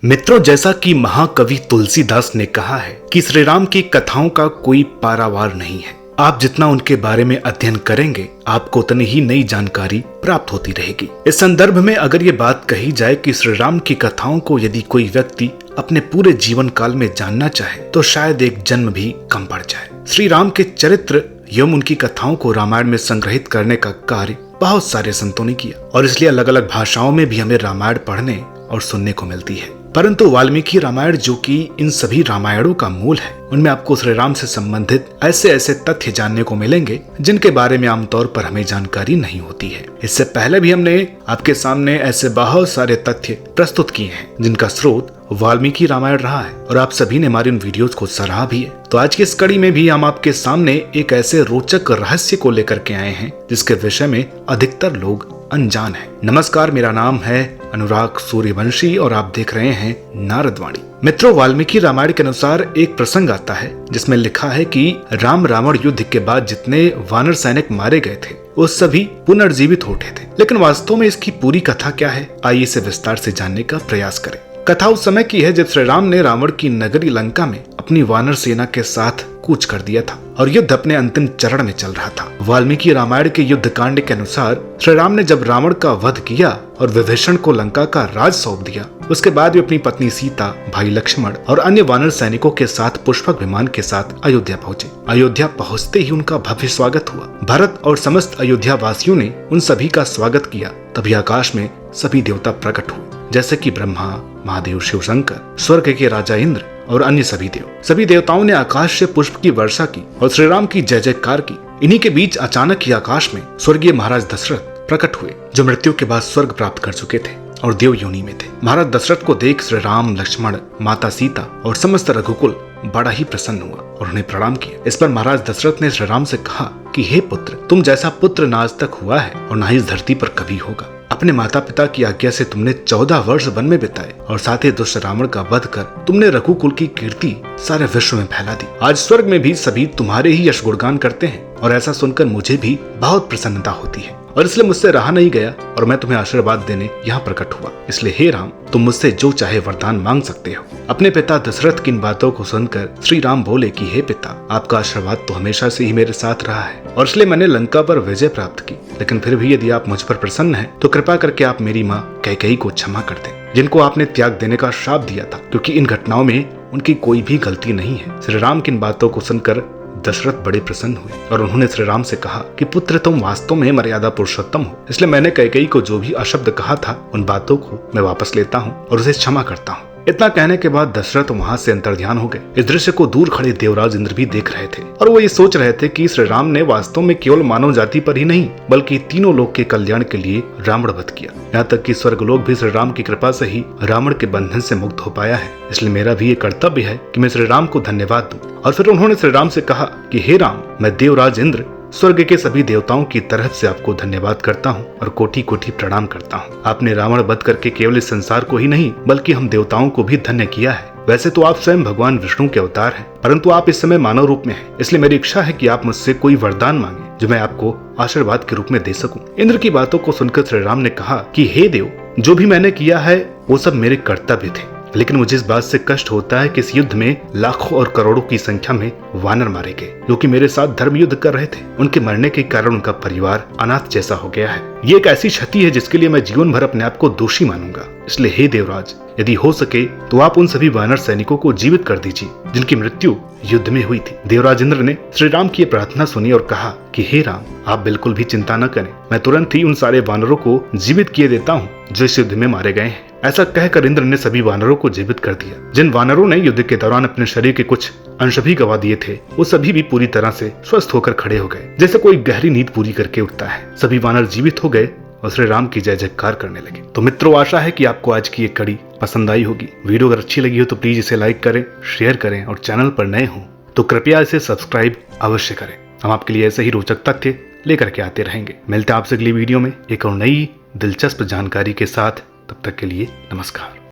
मित्रों, जैसा कि महाकवि तुलसीदास ने कहा है कि श्री राम की कथाओं का कोई पारावार नहीं है। आप जितना उनके बारे में अध्ययन करेंगे, आपको उतनी ही नई जानकारी प्राप्त होती रहेगी। इस संदर्भ में अगर ये बात कही जाए कि श्री राम की कथाओं को यदि कोई व्यक्ति अपने पूरे जीवन काल में जानना चाहे तो शायद एक जन्म भी कम पड़ जाए। श्री राम के चरित्र एवं उनकी कथाओं को रामायण में संग्रहित करने का कार्य बहुत सारे संतों ने किया और इसलिए अलग अलग भाषाओं में भी हमें रामायण पढ़ने और सुनने को मिलती है। परंतु वाल्मीकि रामायण, जो कि इन सभी रामायणों का मूल है, उनमें आपको श्री राम से संबंधित ऐसे ऐसे तथ्य जानने को मिलेंगे जिनके बारे में आमतौर पर हमें जानकारी नहीं होती है। इससे पहले भी हमने आपके सामने ऐसे बहुत सारे तथ्य प्रस्तुत किए हैं जिनका स्रोत वाल्मीकि रामायण रहा है और आप सभी ने हमारे उन वीडियोस को सराहा भी है। तो आज की इस कड़ी में भी हम आपके सामने एक ऐसे रोचक रहस्य को लेकर के आए हैं जिसके विषय में अधिकतर लोग अनजान हैं। नमस्कार, मेरा नाम है अनुराग सूर्यवंशी और आप देख रहे हैं नारदवाणी। मित्रों, वाल्मीकि रामायण के अनुसार एक प्रसंग आता है जिसमें लिखा है कि राम रावण युद्ध के बाद जितने वानर सैनिक मारे गए थे वो सभी पुनर्जीवित हो उठे थे। लेकिन वास्तव में इसकी पूरी कथा क्या है, आइए इसे विस्तार से जानने का प्रयास करें। कथा उस समय की है जब श्री राम ने रावण की नगरी लंका में अपनी वानर सेना के साथ कूच कर दिया था और युद्ध अपने अंतिम चरण में चल रहा था। वाल्मीकि रामायण के युद्ध कांड के अनुसार श्री राम ने जब रावण का वध किया और विभीषण को लंका का राज सौंप दिया, उसके बाद वे अपनी पत्नी सीता, भाई लक्ष्मण और अन्य वानर सैनिकों के साथ पुष्पक विमान के साथ अयोध्या पहुँचे। अयोध्या पहुँचते ही उनका भव्य स्वागत हुआ। भरत और समस्त अयोध्या वासियों ने उन सभी का स्वागत किया। तभी आकाश में सभी देवता प्रकट हुए, जैसे कि ब्रह्मा, महादेव, शिव शंकर, स्वर्ग के राजा इंद्र और अन्य सभी देव। सभी देवताओं ने आकाश से पुष्प की वर्षा की और श्री राम की जय जयकार की। इन्हीं के बीच अचानक ही आकाश में स्वर्गीय महाराज दशरथ प्रकट हुए, जो मृत्यु के बाद स्वर्ग प्राप्त कर चुके थे और देव योनि में थे। महाराज दशरथ को देख श्री राम, लक्ष्मण, माता सीता और समस्त रघुकुल बड़ा ही प्रसन्न हुआ और उन्हें प्रणाम किया। इस पर महाराज दशरथ ने श्री राम से कहा कि हे पुत्र, तुम जैसा पुत्र न आज तक हुआ है और न ही इस धरती पर कभी होगा। अपने माता पिता की आज्ञा से तुमने 14 वर्ष वन में बिताए और साथ ही दुष्ट रावण का वध कर तुमने रघुकुल की कीर्ति सारे विश्व में फैला दी। आज स्वर्ग में भी सभी तुम्हारे ही यश गुणगान करते हैं और ऐसा सुनकर मुझे भी बहुत प्रसन्नता होती है और इसलिए मुझसे रहा नहीं गया और मैं तुम्हें आशीर्वाद देने यहाँ प्रकट हुआ। इसलिए हे राम, तुम मुझसे जो चाहे वरदान मांग सकते हो। अपने पिता दशरथ की इन बातों को सुनकर श्री राम बोले कि हे पिता, आपका आशीर्वाद तो हमेशा से ही मेरे साथ रहा है और इसलिए मैंने लंका पर विजय प्राप्त की। लेकिन फिर भी यदि आप मुझ पर प्रसन्न हैं तो कृपा करके आप मेरी माँ कैकेयी को क्षमा कर दें, जिनको आपने त्याग देने का श्राप दिया था, क्योंकि इन घटनाओं में उनकी कोई भी गलती नहीं है। श्री राम की इन बातों को सुनकर दशरथ बड़े प्रसन्न हुए और उन्होंने श्री राम से कहा कि पुत्र, तुम वास्तव में मर्यादा पुरुषोत्तम हो, इसलिए मैंने कैकेयी को जो भी अशब्द कहा था उन बातों को मैं वापस लेता हूँ और उसे क्षमा करता हूँ। इतना कहने के बाद दशरथ वहां से अंतर्ध्यान हो गए। इस दृश्य को दूर खड़े देवराज इंद्र भी देख रहे थे और वो ये सोच रहे थे कि श्री राम ने वास्तव में केवल मानव जाति पर ही नहीं बल्कि तीनों लोग के कल्याण के लिए रावण वध किया। यहाँ तक कि स्वर्गलोक भी श्री राम की कृपा से ही रावण के बंधन से मुक्त हो पाया है। इसलिए मेरा भी ये कर्तव्य है कि मैं श्री राम को धन्यवाद दूं। और फिर उन्होंने श्री राम से कहा कि हे राम, मैं देवराज इंद्र स्वर्ग के सभी देवताओं की तरफ से आपको धन्यवाद करता हूँ और कोटि कोटि प्रणाम करता हूँ। आपने रावण वध करके केवल इस संसार को ही नहीं बल्कि हम देवताओं को भी धन्य किया है। वैसे तो आप स्वयं भगवान विष्णु के अवतार हैं, परंतु आप इस समय मानव रूप में हैं। इसलिए मेरी इच्छा है कि आप मुझसे कोई वरदान मांगे जो मैं आपको आशीर्वाद के रूप में दे सकूं। इंद्र की बातों को सुनकर श्री राम ने कहा कि हे देव, जो भी मैंने किया है वो सब मेरे कर्तव्य थे, लेकिन मुझे इस बात से कष्ट होता है कि इस युद्ध में लाखों और करोड़ों की संख्या में वानर मारे गए जो कि मेरे साथ धर्म युद्ध कर रहे थे। उनके मरने के कारण उनका परिवार अनाथ जैसा हो गया है। ये एक ऐसी क्षति है जिसके लिए मैं जीवन भर अपने आप को दोषी मानूंगा। इसलिए हे देवराज, यदि हो सके तो आप उन सभी वानर सैनिकों को जीवित कर दीजिए जिनकी मृत्यु युद्ध में हुई थी। देवराज इंद्र ने श्री राम की प्रार्थना सुनी और कहा कि हे राम, आप बिल्कुल भी चिंता न करें, मैं तुरंत ही उन सारे वानरों को जीवित किए देता हूँ जो इस युद्ध में मारे गए हैं। ऐसा कहकर इंद्र ने सभी वानरों को जीवित कर दिया। जिन वानरों ने युद्ध के दौरान अपने शरीर के कुछ अंश भी गवा दिए थे वो सभी भी पूरी तरह से स्वस्थ होकर खड़े हो गए, जैसे कोई गहरी नींद पूरी करके उठता है। सभी वानर जीवित हो गए और श्री राम की जय जयकार करने लगे। तो मित्रों, आशा है कि आपको आज की ये कड़ी पसंद आई होगी। वीडियो अगर अच्छी लगी हो तो प्लीज इसे लाइक करें, शेयर करें और चैनल पर नए हो तो कृपया इसे सब्सक्राइब अवश्य करें। हम आपके लिए ऐसे ही रोचक तथ्य लेकर के आते रहेंगे। मिलते हैं आपसे अगली वीडियो में एक और नई दिलचस्प जानकारी के साथ। तब तक के लिए नमस्कार।